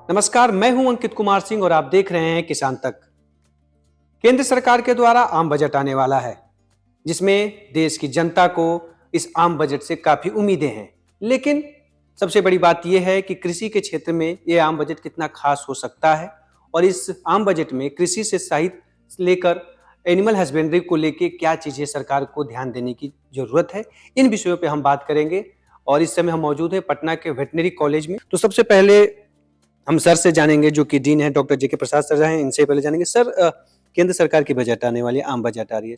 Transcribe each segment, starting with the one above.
नमस्कार, मैं हूं अंकित कुमार सिंह और आप देख रहे हैं किसान तक। केंद्र सरकार के द्वारा आम बजट आने वाला है, जिसमें देश की जनता को इस आम बजट से काफी उम्मीदें हैं। लेकिन सबसे बड़ी बात यह है कि कृषि के क्षेत्र में यह आम बजट कितना खास हो सकता है और इस आम बजट में कृषि से सहित लेकर एनिमल हस्बेंड्री को लेकर क्या चीजें सरकार को ध्यान देने की जरूरत है, इन विषयों पे हम बात करेंगे। और इस समय हम मौजूद हैं पटना के वेटनरी कॉलेज में। तो सबसे पहले हम सर से जानेंगे, जो कि डीन है डॉक्टर जेके प्रसाद सर हैं। इनसे पहले जानेंगे सर, केंद्र सरकार की बजट आने वाली है, आम बजट आ रही है।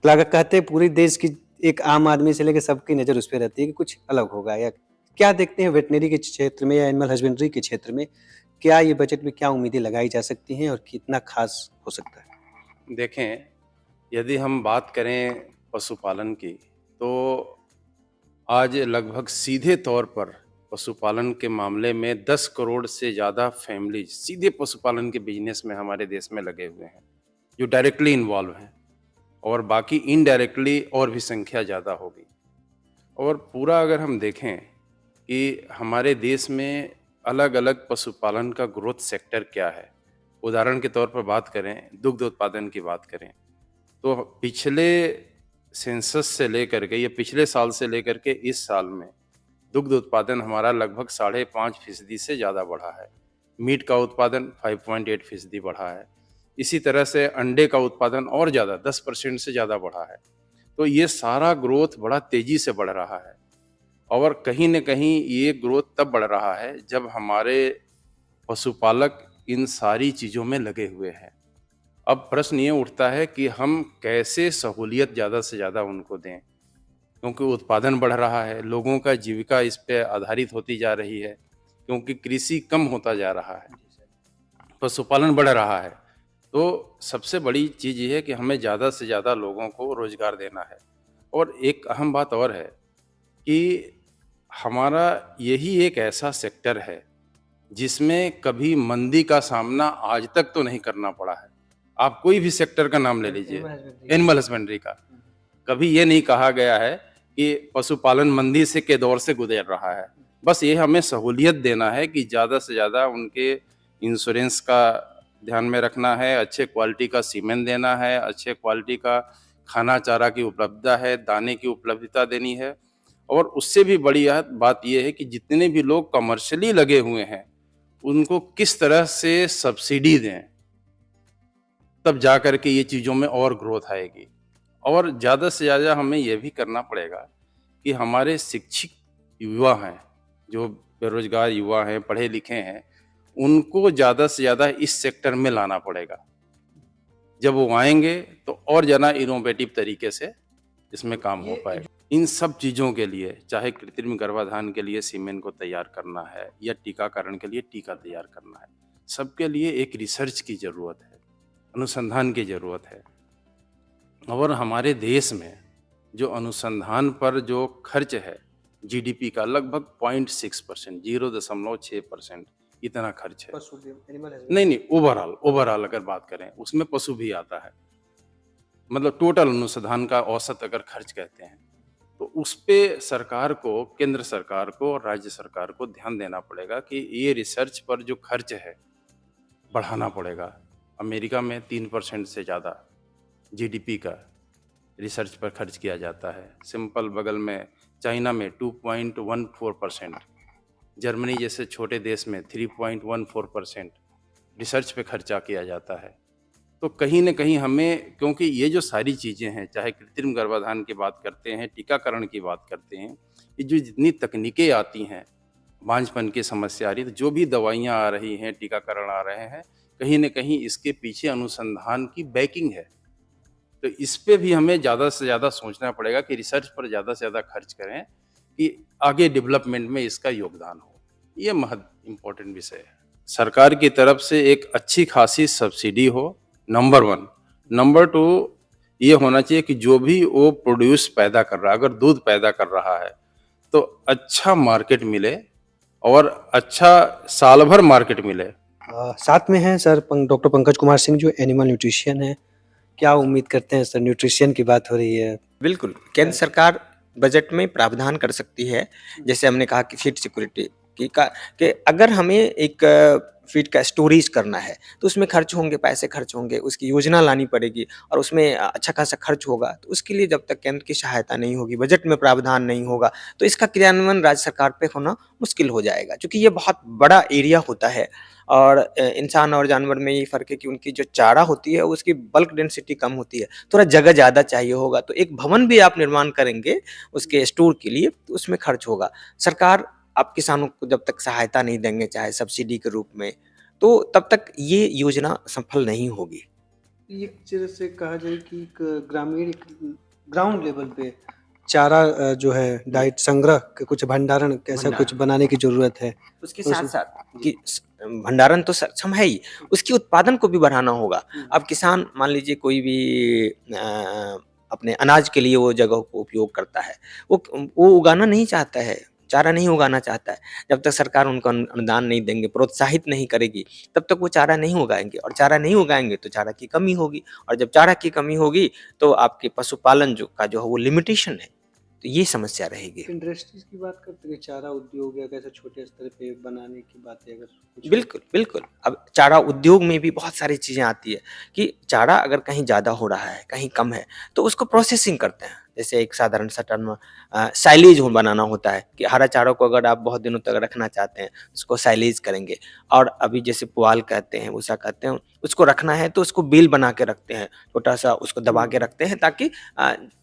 लागत कहते हैं पूरी देश की एक आम आदमी से लेकर सबकी नजर उस पर रहती है कि कुछ अलग होगा। या क्या देखते हैं वेटनरी के क्षेत्र में या एनिमल हस्बेंड्री के क्षेत्र में, क्या ये बजट में क्या उम्मीदें लगाई जा सकती हैं और कितना खास हो सकता है? देखें, यदि हम बात करें पशुपालन की, तो आज लगभग सीधे तौर पर पशुपालन के मामले में 10 करोड़ से ज़्यादा फैमिलीज सीधे पशुपालन के बिजनेस में हमारे देश में लगे हुए हैं, जो डायरेक्टली इन्वॉल्व हैं, और बाकी इनडायरेक्टली और भी संख्या ज़्यादा होगी। और पूरा अगर हम देखें कि हमारे देश में अलग अलग पशुपालन का ग्रोथ सेक्टर क्या है, उदाहरण के तौर पर बात करें, दुग्ध उत्पादन की बात करें, तो पिछले सेंसस से लेकर के या पिछले साल से लेकर के इस साल में दुग्ध उत्पादन हमारा लगभग 5.5% से ज़्यादा बढ़ा है। मीट का उत्पादन 5.8% बढ़ा है। इसी तरह से अंडे का उत्पादन और ज़्यादा 10% से ज़्यादा बढ़ा है। तो ये सारा ग्रोथ बड़ा तेज़ी से बढ़ रहा है, और कहीं न कहीं ये ग्रोथ तब बढ़ रहा है जब हमारे पशुपालक इन सारी चीज़ों में लगे हुए हैं। अब प्रश्न ये उठता है कि हम कैसे सहूलियत ज़्यादा से ज़्यादा उनको दें, क्योंकि उत्पादन बढ़ रहा है, लोगों का जीविका इस पे आधारित होती जा रही है, क्योंकि कृषि कम होता जा रहा है, पशुपालन बढ़ रहा है। तो सबसे बड़ी चीज़ ये है कि हमें ज़्यादा से ज़्यादा लोगों को रोज़गार देना है। और एक अहम बात और है कि हमारा यही एक ऐसा सेक्टर है जिसमें कभी मंदी का सामना आज तक तो नहीं करना पड़ा है। आप कोई भी सेक्टर का नाम ले लीजिए, एनिमल हस्बेंड्री का, कभी ये नहीं कहा गया है कि पशुपालन मंदी से के दौर से गुजर रहा है। बस ये हमें सहूलियत देना है कि ज़्यादा से ज़्यादा उनके इंश्योरेंस का ध्यान में रखना है, अच्छे क्वालिटी का सीमेंट देना है, अच्छे क्वालिटी का खाना चारा की उपलब्धता है, दाने की उपलब्धता देनी है। और उससे भी बड़ी बात ये है कि जितने भी लोग कमर्शियली लगे हुए हैं, उनको किस तरह से सब्सिडी दें, तब जा कर के ये चीज़ों में और ग्रोथ आएगी। और ज़्यादा से ज़्यादा हमें ये भी करना पड़ेगा कि हमारे शिक्षित युवा हैं, जो बेरोजगार युवा हैं, पढ़े लिखे हैं, उनको ज़्यादा से ज़्यादा इस सेक्टर में लाना पड़ेगा। जब वो आएंगे तो और ज़्यादा इनोवेटिव तरीके से इसमें काम हो पाएगा। इन सब चीज़ों के लिए, चाहे कृत्रिम गर्भाधान के लिए सीमेन को तैयार करना है या टीकाकरण के लिए टीका तैयार करना है, सबके लिए एक रिसर्च की ज़रूरत है, अनुसंधान की ज़रूरत है। और हमारे देश में जो अनुसंधान पर जो खर्च है जीडीपी का, लगभग 0.6%, 0.6% इतना खर्च है। नहीं, ओवरऑल अगर बात करें, उसमें पशु भी आता है। मतलब टोटल अनुसंधान का औसत अगर खर्च कहते हैं, तो उस पे सरकार को, केंद्र सरकार को और राज्य सरकार को ध्यान देना पड़ेगा कि ये रिसर्च पर जो खर्च है बढ़ाना पड़ेगा। अमेरिका में 3% से ज़्यादा जीडीपी का रिसर्च पर खर्च किया जाता है। सिंपल बगल में चाइना में 2.14%, जर्मनी जैसे छोटे देश में 3.14% रिसर्च पे खर्चा किया जाता है। तो कहीं न कहीं हमें, क्योंकि ये जो सारी चीज़ें हैं, चाहे कृत्रिम गर्भाधान की बात करते हैं, टीकाकरण की बात करते हैं, ये जो जितनी तकनीकें आती हैं, बांझपन की समस्या आ रही है, तो जो भी दवाइयाँ आ रही हैं, टीकाकरण आ रहे हैं, कहीं न कहीं इसके पीछे अनुसंधान की बैकिंग है। तो इस पे भी हमें ज़्यादा से ज़्यादा सोचना पड़ेगा कि रिसर्च पर ज़्यादा से ज़्यादा खर्च करें कि आगे डेवलपमेंट में इसका योगदान हो। ये इम्पोर्टेंट विषय है। सरकार की तरफ से एक अच्छी खासी सब्सिडी हो, नंबर 1। नंबर 2, ये होना चाहिए कि जो भी वो प्रोड्यूस पैदा कर रहा है, अगर दूध पैदा कर रहा है, तो अच्छा मार्केट मिले और अच्छा साल भर मार्केट मिले। साथ में हैं सर डॉक्टर पंकज कुमार सिंह, जो एनिमल न्यूट्रिशियन है। क्या उम्मीद करते हैं सर, न्यूट्रिशन की बात हो रही है? बिल्कुल, केंद्र सरकार बजट में प्रावधान कर सकती है। जैसे हमने कहा कि फीड सिक्योरिटी कि अगर हमें एक फीड का स्टोरेज करना है तो उसमें खर्च होंगे, पैसे खर्च होंगे, उसकी योजना लानी पड़ेगी और उसमें अच्छा खासा खर्च होगा। तो उसके लिए जब तक केंद्र की सहायता नहीं होगी, बजट में प्रावधान नहीं होगा, तो इसका क्रियान्वयन राज्य सरकार पे होना मुश्किल हो जाएगा, क्योंकि ये बहुत बड़ा एरिया होता है। और इंसान और जानवर में ये फ़र्क है कि उनकी जो चारा होती है उसकी बल्क डेंसिटी कम होती है, थोड़ा जगह ज़्यादा चाहिए होगा। तो एक भवन भी आप निर्माण करेंगे उसके स्टोर के लिए, तो उसमें खर्च होगा। सरकार आप किसानों को जब तक सहायता नहीं देंगे, चाहे सब्सिडी के रूप में, तो तब तक ये योजना सफल नहीं होगी। एक तरह से कहा जाए कि एक ग्रामीण ग्राउंड लेवल पे चारा जो है डाइट संग्रह के कुछ भंडारण कैसा कुछ बनाने की जरूरत है। उसके साथ-साथ कि भंडारण तो सक्षम है ही, उसकी उत्पादन को भी बढ़ाना होगा। अब किसान मान लीजिए कोई भी अपने अनाज के लिए वो जगह को उपयोग करता है, वो उगाना नहीं चाहता है, चारा नहीं उगाना चाहता है। जब तक सरकार उनको अनुदान नहीं देंगे, प्रोत्साहित नहीं करेगी, तब तक वो चारा नहीं उगाएँगे और चारा नहीं उगाएँगे तो चारा की कमी होगी और जब चारा की कमी होगी तो आपके पशुपालन जो है वो लिमिटेशन है। तो ये समस्या रहेगी। इंडस्ट्रीज की बात करते हैं, चारा उद्योग या कैसे छोटे स्तर पे बनाने की बातें अगर कुछ बिल्कुल, बिल्कुल। अब चारा उद्योग में भी बहुत सारी चीज़ें आती है कि चारा अगर कहीं ज़्यादा हो रहा है, कहीं कम है, तो उसको प्रोसेसिंग करते हैं। जैसे एक साधारण सा टर्म साइलेज हो बनाना होता है कि हरा चारों को अगर आप बहुत दिनों तक रखना चाहते हैं, उसको साइलेज करेंगे। और अभी जैसे पुआल कहते हैं, भूसा कहते हैं, उसको रखना है तो उसको बेल बना के रखते हैं, छोटा-सा उसको दबा के रखते हैं ताकि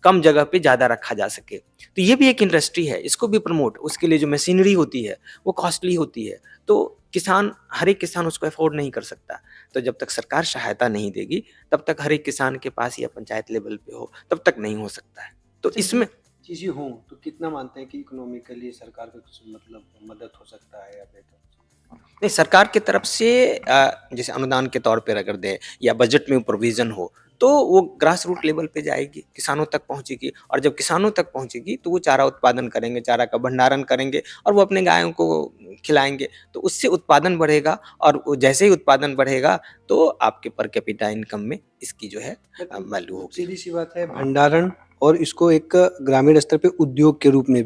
कम जगह पे ज़्यादा रखा जा सके। तो ये भी एक इंडस्ट्री है, इसको भी प्रमोट उसके लिए जो मशीनरी होती है, वो कॉस्टली होती है। तो किसान हर एक किसान उसको अफ़ोर्ड नहीं कर सकता। तो जब तक सरकार सहायता नहीं देगी, तब तक हर एक किसान के पास या पंचायत लेवल पे हो, तब तक नहीं हो सकता है। तो इसमें चीजें हों तो कितना मानते हैं कि इकोनॉमिकली सरकार का कुछ मतलब मदद हो सकता है या बेहतर? नहीं, सरकार की तरफ से जैसे अनुदान के तौर पे अगर दें या बजट में प्रोविज़न हो, तो वो ग्रास रूट लेवल पे जाएगी, किसानों तक पहुँचेगी और जब किसानों तक पहुँचेगी, तो वो चारा उत्पादन करेंगे, चारा का भंडारण करेंगे और वो अपने गायों को खिलाएँगे। तो उससे उत्पादन बढ़ेगा और वो जैसे ही उत्पादन बढ़ेगा, तो आपके पर कैपिटा इनकम में इसकी जो है वैल्यू होगी। सीधी-सी बात है, भंडारण और इसको एक ग्रामीण स्तर पे उद्योग के रूप में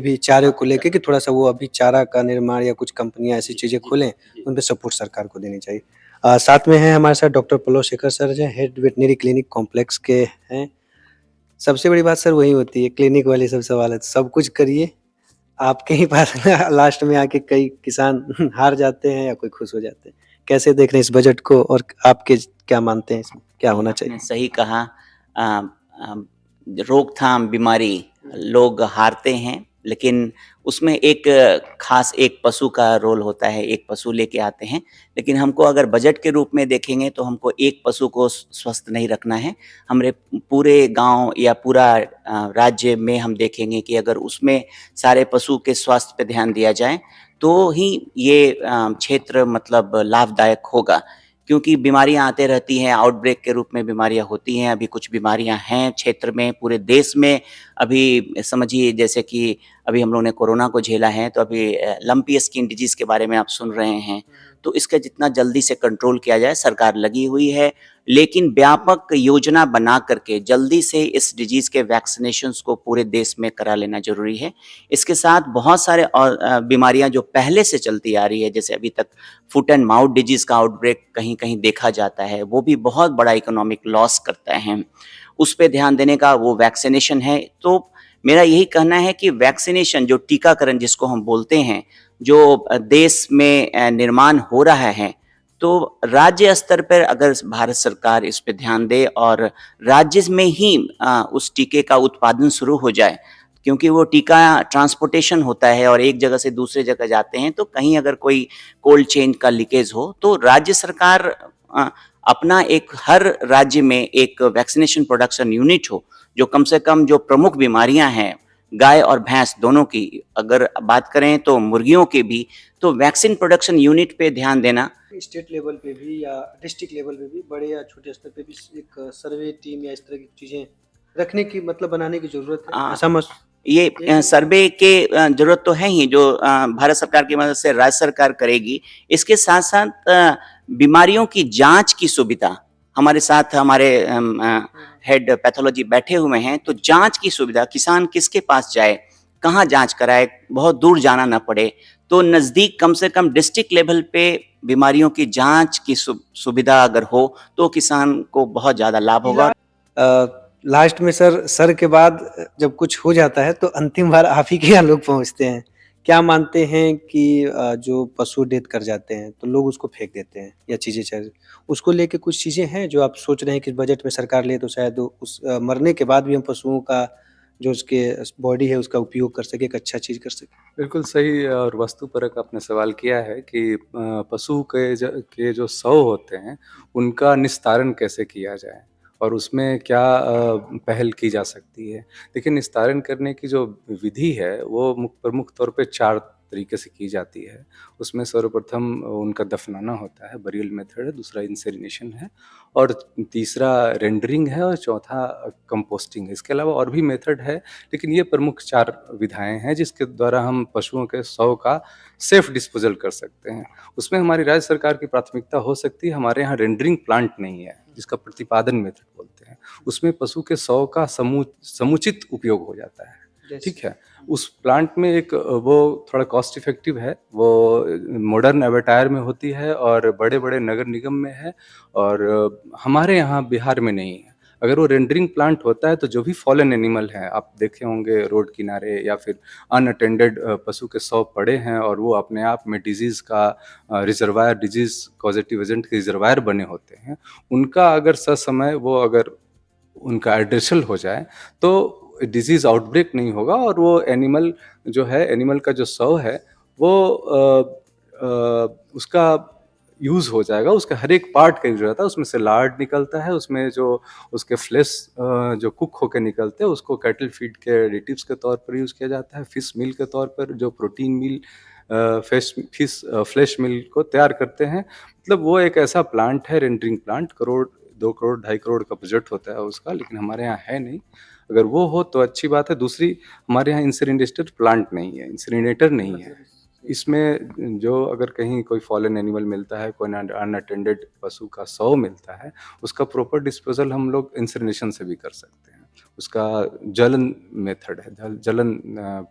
भी चारे को लेके कि थोड़ा-सा वो अभी चारा का निर्माण या कुछ कंपनियाँ ऐसी चीज़ें खोलें, उन पे सपोर्ट सरकार को देनी चाहिए। साथ में हैं हमारे साथ डॉक्टर पल्लव शेखर सर जो हेड वेटनरी क्लिनिक कॉम्प्लेक्स के हैं। सबसे बड़ी बात सर वही होती है, क्लिनिक वाली सब सवाल है, सब कुछ करिए, आपके ही पास लास्ट में आके कई किसान हार जाते हैं या कोई खुश हो जाते हैं। कैसे देख रहे हैं इस बजट को और आपके क्या मानते हैं इसमें, क्या होना चाहिए? आपने सही कहा। अ, अ, रोकथाम बीमारी लोग हारते हैं, लेकिन उसमें एक खास एक पशु का रोल होता है, एक पशु लेके आते हैं। लेकिन हमको अगर बजट के रूप में देखेंगे तो हमको एक पशु को स्वस्थ नहीं रखना है। हमरे पूरे गाँव या पूरा राज्य में हम देखेंगे कि अगर उसमें सारे पशु के स्वास्थ्य पे ध्यान दिया जाए, तो ही ये क्षेत्र मतलब लाभदायक होगा। क्योंकि बीमारियाँ आते रहती हैं, आउटब्रेक के रूप में बीमारियाँ होती हैं। अभी कुछ बीमारियाँ हैं क्षेत्र में, पूरे देश में। अभी समझिए जैसे कि अभी हम लोगों ने कोरोना को झेला है, तो अभी लंपी स्किन डिजीज़ के बारे में आप सुन रहे हैं। तो इसका जितना जल्दी से कंट्रोल किया जाए, सरकार लगी हुई है। लेकिन व्यापक योजना बना करके जल्दी से इस डिजीज़ के वैक्सीनेशंस को पूरे देश में करा लेना ज़रूरी है। इसके साथ बहुत सारे और बीमारियाँ जो पहले से चलती आ रही है, जैसे अभी तक फुट एंड माउथ डिजीज़ का आउटब्रेक कहीं-कहीं देखा जाता है, वो भी बहुत बड़ा इकोनॉमिक लॉस करता है। उस पे ध्यान देने का वो वैक्सीनेशन है। तो मेरा यही कहना है कि वैक्सीनेशन जो टीकाकरण जिसको हम बोलते हैं, जो देश में निर्माण हो रहा है, तो राज्य स्तर पर अगर भारत सरकार इस पे ध्यान दे और राज्य में ही उस टीके का उत्पादन शुरू हो जाए, क्योंकि वो टीका ट्रांसपोर्टेशन होता है और एक जगह से दूसरे जगह जाते हैं, तो कहीं अगर कोई कोल्ड चेन का लीकेज हो, तो राज्य सरकार अपना एक हर राज्य में एक वैक्सीनेशन प्रोडक्शन यूनिट हो, जो कम से कम जो प्रमुख बीमारियां हैं, गाय और भैंस दोनों की अगर बात करें तो मुर्गियों के भी, तो वैक्सीन प्रोडक्शन यूनिट पे ध्यान देना। स्टेट लेवल पे भी या डिस्ट्रिक्ट लेवल पे भी बड़े या छोटे स्तर पे भी एक सर्वे टीम या इस तरह की चीजें रखने की मतलब बनाने की जरूरत है। समझ ये सर्वे के जरूरत तो है ही, जो भारत सरकार की मदद से राज्य सरकार करेगी। इसके साथ साथ बीमारियों की जांच की सुविधा, हमारे साथ हमारे हेड पैथोलॉजी बैठे हुए हैं, तो जांच की सुविधा, किसान किसके पास जाए, कहाँ जांच कराए, बहुत दूर जाना ना पड़े, तो नज़दीक कम से कम डिस्ट्रिक्ट लेवल पे बीमारियों की जांच की सुविधा अगर हो तो किसान को बहुत ज़्यादा लाभ होगा। लास्ट में सर के बाद जब कुछ हो जाता है तो अंतिम बार आप ही के यहाँ लोग पहुँचते हैं। क्या मानते हैं कि जो पशु डेथ कर जाते हैं तो लोग उसको फेंक देते हैं या चीज़ें चल उसको लेके कुछ चीज़ें हैं जो आप सोच रहे हैं कि बजट में सरकार ले तो शायद उस मरने के बाद भी हम पशुओं का जो उसके बॉडी है उसका उपयोग कर सके, एक अच्छा चीज़ कर सके? बिल्कुल सही और वस्तुपरक आपने सवाल किया है कि पशु के जो शव होते हैं, उनका निस्तारण कैसे किया जाए और उसमें क्या पहल की जा सकती है। देखिए, निस्तारण करने की जो विधि है, वो प्रमुख तौर पे 4 तरीके से की जाती है। उसमें सर्वप्रथम उनका दफनाना होता है, बरियल मेथड है, दूसरा इंसेरिनेशन है और तीसरा रेंडरिंग है और चौथा कंपोस्टिंग है। इसके अलावा और भी मेथड है, लेकिन ये प्रमुख 4 विधाएँ हैं जिसके द्वारा हम पशुओं के शव का सेफ डिस्पोज़ल कर सकते हैं। उसमें हमारी राज्य सरकार की प्राथमिकता हो सकती है, हमारे यहाँ रेंडरिंग प्लांट नहीं है, जिसका प्रतिपादन मेथड बोलते हैं। उसमें पशु के शव का समुचित उपयोग हो जाता है, ठीक है? उस प्लांट में एक वो थोड़ा कॉस्ट इफ़ेक्टिव है, वो मॉडर्न एवाटायर में होती है और बड़े-बड़े नगर निगम में है और हमारे यहाँ बिहार में नहीं है। अगर वो रेंडरिंग प्लांट होता है तो जो भी फॉलन एनिमल हैं, आप देखे होंगे रोड किनारे या फिर अनअटेंडेड पशु के शव पड़े हैं और वो अपने आप में डिजीज़ का रिजर्वायर, डिजीज़ कॉजेटिव एजेंट के रिजर्वायर बने होते हैं, उनका अगर ससमय वो अगर उनका एड्रेसल हो जाए तो डिजीज़ आउटब्रेक नहीं होगा और वो एनिमल जो है, एनिमल का जो शव है वो उसका यूज़ हो जाएगा, उसका हर एक पार्ट का यूज़ हो जाता है, उसमें से लार्ड निकलता है, उसमें जो उसके फ्लेश जो कुक होके निकलते हैं उसको कैटल फीड के एडिटिव्स के तौर पर यूज़ किया जाता है, फिश मील के तौर पर जो प्रोटीन मील फ्लैश मिल को तैयार करते हैं। मतलब वो एक ऐसा प्लांट है, रेंडरिंग प्लांट, करोड़ 2 करोड़ 2.5 करोड़ का बजट होता है उसका, लेकिन हमारे यहाँ है नहीं। अगर वो हो तो अच्छी बात है। दूसरी, हमारे यहाँ इंसिनरेटर प्लांट नहीं है, इंसिनरेटर नहीं है। इसमें जो अगर कहीं कोई फॉलन एनिमल मिलता है, कोई अनअटेंडेड पशु का शव मिलता है, उसका प्रॉपर डिस्पोजल हम लोग इंसिनरेशन से भी कर सकते हैं। उसका जलन मेथड है, जलन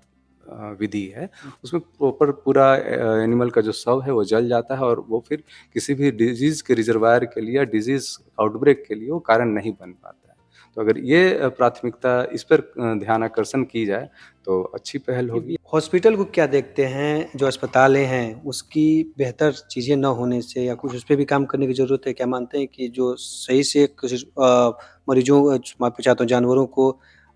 विधि है, उसमें प्रॉपर पूरा एनिमल का जो शव है वो जल जाता है और वो फिर किसी भी डिजीज़ के रिजर्वायर के लिए या डिजीज़ आउटब्रेक के लिए वो कारण नहीं बन पाता है। तो अगर ये प्राथमिकता इस पर ध्यान आकर्षण की जाए तो अच्छी पहल होगी। हॉस्पिटल को क्या देखते हैं, जो अस्पतालें हैं उसकी बेहतर चीज़ें ना होने से या कुछ उस पे भी काम करने की ज़रूरत है? क्या मानते हैं कि जो सही से कुछ मरीजों माफ़ी चाहता हूँ जानवरों को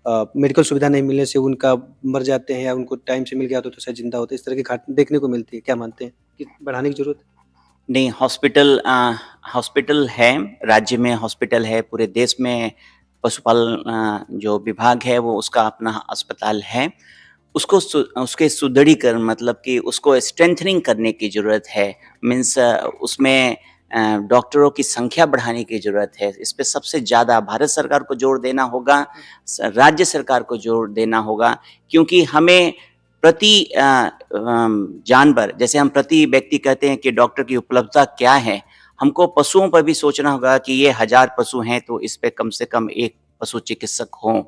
मेडिकल सुविधा नहीं मिलने से उनका मर जाते हैं या उनको टाइम से मिल गया तो शायद ज़िंदा होते हैं, इस तरह की घटना देखने को मिलती है। क्या मानते हैं कि बढ़ाने की ज़रूरत है? नहीं, हॉस्पिटल है, राज्य में हॉस्पिटल है, पूरे देश में पशुपालन जो विभाग है वो उसका अपना अस्पताल है। उसको उसके सुदृढ़ीकरण मतलब कि उसको स्ट्रेंथनिंग करने की ज़रूरत है। मीन्स उसमें डॉक्टरों की संख्या बढ़ाने की ज़रूरत है। इस पे सबसे ज़्यादा भारत सरकार को जोर देना होगा, राज्य सरकार को जोर देना होगा, क्योंकि हमें प्रति जानवर, जैसे हम प्रति व्यक्ति कहते हैं कि डॉक्टर की उपलब्धता क्या है, हमको पशुओं पर भी सोचना होगा कि ये 1000 पशु हैं तो इस पे कम से कम 1 पशु चिकित्सक हों।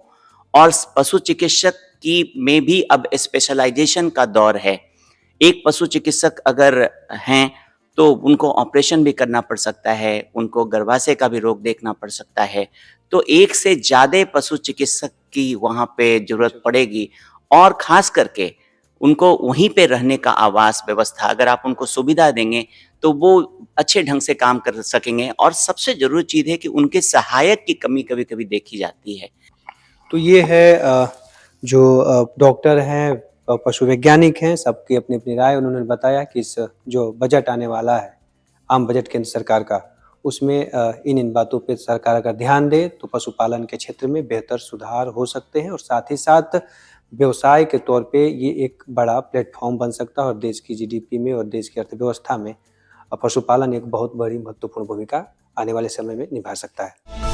और पशु चिकित्सक की में भी अब स्पेशलाइजेशन का दौर है। एक पशु चिकित्सक अगर हैं तो उनको ऑपरेशन भी करना पड़ सकता है, उनको गर्भाशय का भी रोग देखना पड़ सकता है। तो एक से ज़्यादा पशु चिकित्सक की वहाँ पे ज़रूरत पड़ेगी और ख़ास करके उनको वहीं पे रहने का आवास व्यवस्था अगर आप उनको सुविधा देंगे तो वो अच्छे ढंग से काम कर सकेंगे। और सबसे ज़रूरी चीज़ है कि उनके सहायक की कमी कभी-कभी देखी जाती है। तो ये है जो डॉक्टर हैं, पशु वैज्ञानिक हैं, सबकी अपनी-अपनी राय उन्होंने बताया कि इस जो बजट आने वाला है, आम बजट केंद्र सरकार का, उसमें इन बातों पे सरकार अगर ध्यान दे तो पशुपालन के क्षेत्र में बेहतर सुधार हो सकते हैं और साथ ही साथ व्यवसाय के तौर पे ये एक बड़ा प्लेटफॉर्म बन सकता है और देश की जीडीपी में और देश की अर्थव्यवस्था में पशुपालन एक बहुत बड़ी महत्वपूर्ण भूमिका आने वाले समय में निभा सकता है।